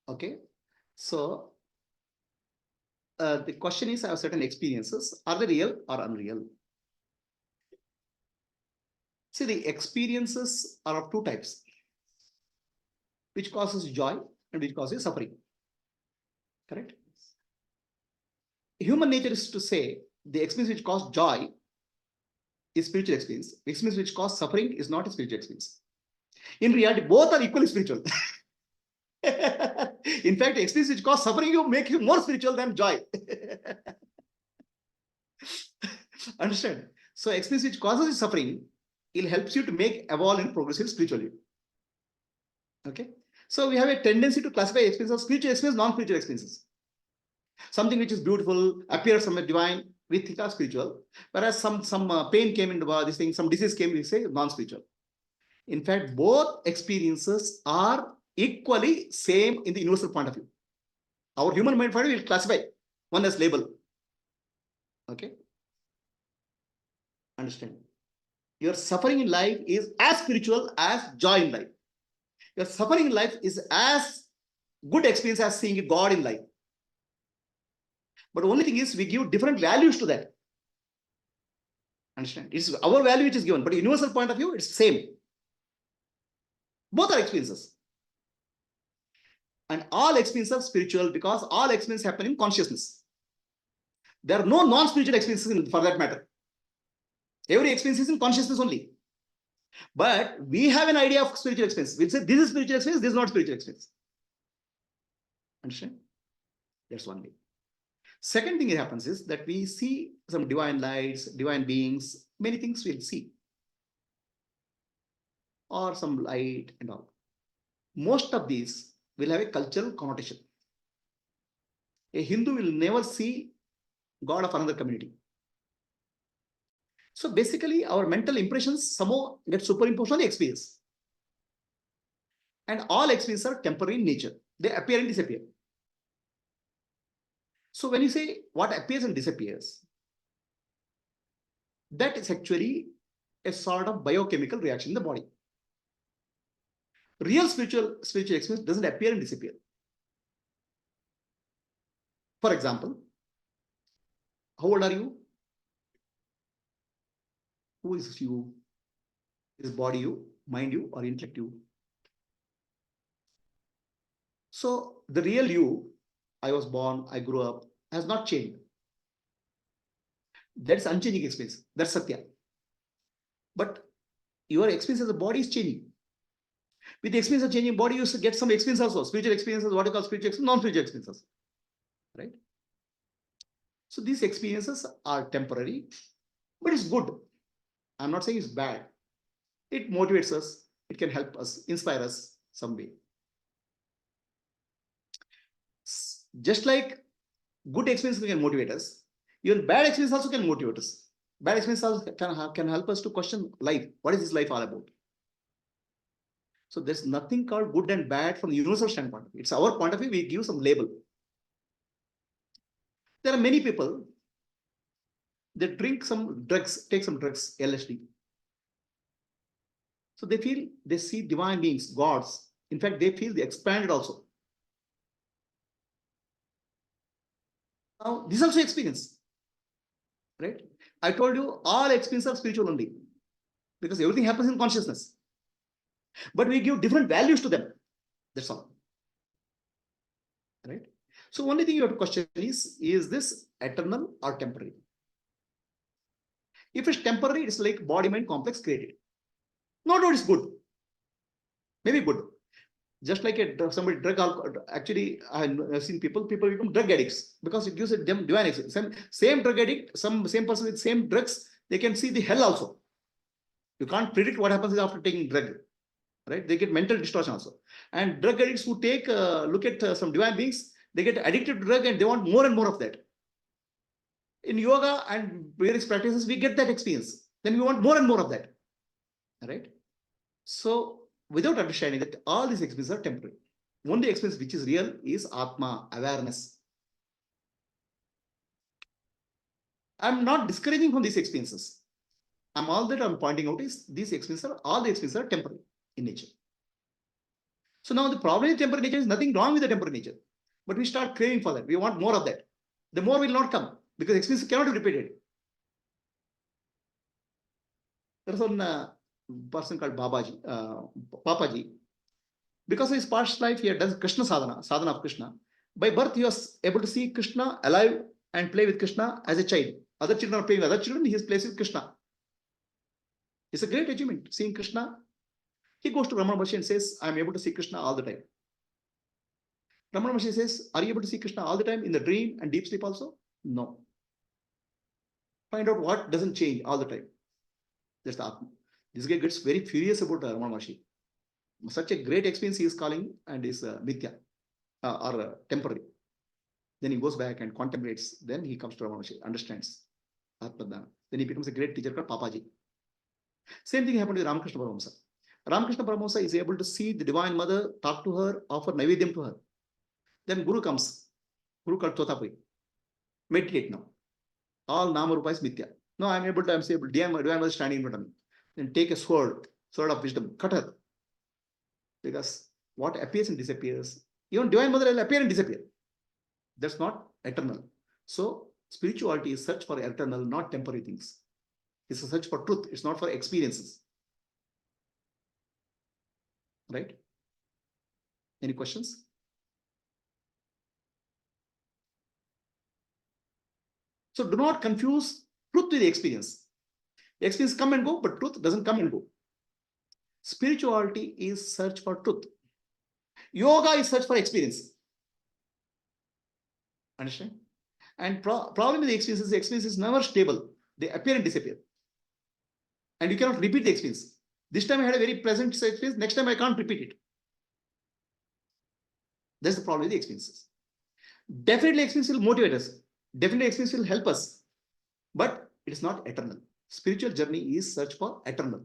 Okay. So the question is, I have certain experiences. Are they real or unreal? See, the experiences are of two types, which causes joy and which causes suffering. Correct? Human nature is to say the experience which causes joy is spiritual experience. The experience which causes suffering is not a spiritual experience. In reality, both are equally spiritual. In fact, experience which causes suffering you make you more spiritual than joy. Understand? So experience which causes suffering, it helps you to make evolve and progressive spiritually. Okay. So we have a tendency to classify experience as spiritual experience, non-spiritual experiences. Something which is beautiful, appears from a divine, we think are spiritual. Whereas some pain came into this thing, some disease came, we say non-spiritual. In fact, both experiences are equally same in the universal point of view. Our human mind point of view will classify one as label. Okay. Understand? Your suffering in life is as spiritual as joy in life. Your suffering in life is as good experience as seeing God in life. But the only thing is we give different values to that. Understand? It's our value which is given, but universal point of view, it's same. Both are experiences. And all experiences are spiritual because all experiences happen in consciousness. There are no non-spiritual experiences for that matter. Every experience is in consciousness only. But we have an idea of spiritual experience. We say this is spiritual experience, this is not spiritual experience. Understand? That's one way. Second thing that happens is that we see some divine lights, divine beings, many things we'll see. Or some light and all. Most of these will have a cultural connotation. A Hindu will never see God of another community. So basically, our mental impressions somehow get superimposed on the experience. And all experiences are temporary in nature. They appear and disappear. So when you say what appears and disappears, that is actually a sort of biochemical reaction in the body. Real spiritual experience doesn't appear and disappear. For example, how old are you? Who is you? Is body you, mind you, or intellect you? So the real you, I was born, I grew up, has not changed. That's unchanging experience. That's Satya. But your experience as a body is changing. With the experience of changing body, you get some experience also. Spiritual experiences, what you call spiritual experiences, non-spiritual experiences. Right? So these experiences are temporary, but it's good. I'm not saying it's bad. It motivates us. It can help us, inspire us some way. Just like good experiences can motivate us, even bad experience also can motivate us. Bad experience also can help us to question life. What is this life all about? So there's nothing called good and bad from the universal standpoint. It's our point of view, we give some label. There are many people, they drink some drugs, take some drugs, LSD. So they feel they see divine beings, gods. In fact, they feel they expanded also. Now, this is also experience. Right? I told you all experiences are spiritual only because everything happens in consciousness. But we give different values to them. That's all. Right? So only thing you have to question is this eternal or temporary? If it's temporary, it's like body-mind complex created. No doubt it's good. Maybe good. Just like somebody drug alcohol. Actually, I've seen people become drug addicts because it gives them divine experience. Same drug addict, same person with same drugs, they can see the hell also. You can't predict what happens after taking drug. Right? They get mental distortion also. And drug addicts who take look at some divine beings, they get addicted to drug and they want more and more of that. In yoga and various practices, we get that experience. Then we want more and more of that. Right? So without understanding that all these experiences are temporary. Only experience which is real is Atma, awareness. I'm not discouraging from these experiences. All that I'm pointing out is these experiences all the experiences are temporary in nature. So now the problem with temporary nature is nothing wrong with the temporary nature. But we start craving for that. We want more of that. The more will not come because experience cannot be repeated. There's one person called Papaji. Because of his past life, he had done Krishna sadhana of Krishna. By birth, he was able to see Krishna alive and play with Krishna as a child. Other children are playing with other children, he is playing with Krishna. It's a great achievement, seeing Krishna. He goes to Ramana Maharshi and says, I am able to see Krishna all the time. Ramana Maharshi says, are you able to see Krishna all the time in the dream and deep sleep also? No. Find out what doesn't change all the time. That's the Atma. This guy gets very furious about Ramana Maharshi. Such a great experience he is calling and is mithya or temporary. Then he goes back and contemplates. Then he comes to Ramana Maharshi, understands Atma. Then he becomes a great teacher called Papaji. Same thing happened with Ramakrishna Paramahamsa. Ramakrishna Paramahamsa is able to see the Divine Mother, talk to her, offer Naivedyam to her. Then Guru comes. Guru called Totapui. Meditate now. All Nama Rupa is mithya. No, I'm able to, Divine Mother is standing in front of me. Then take a sword of wisdom, cut her. Because what appears and disappears, even Divine Mother will appear and disappear. That's not eternal. So spirituality is search for eternal, not temporary things. It's a search for truth. It's not for experiences. Right? Any questions? So do not confuse truth with the experience. The experience come and go, but truth doesn't come and go. Spirituality is search for truth. Yoga is search for experience. Understand? And problem with the experience is never stable. They appear and disappear. And you cannot repeat the experience. This time I had a very pleasant experience. Next time I can't repeat it. That's the problem with the experiences. Definitely experience will motivate us. Definitely experience will help us. But it is not eternal. Spiritual journey is search for eternal.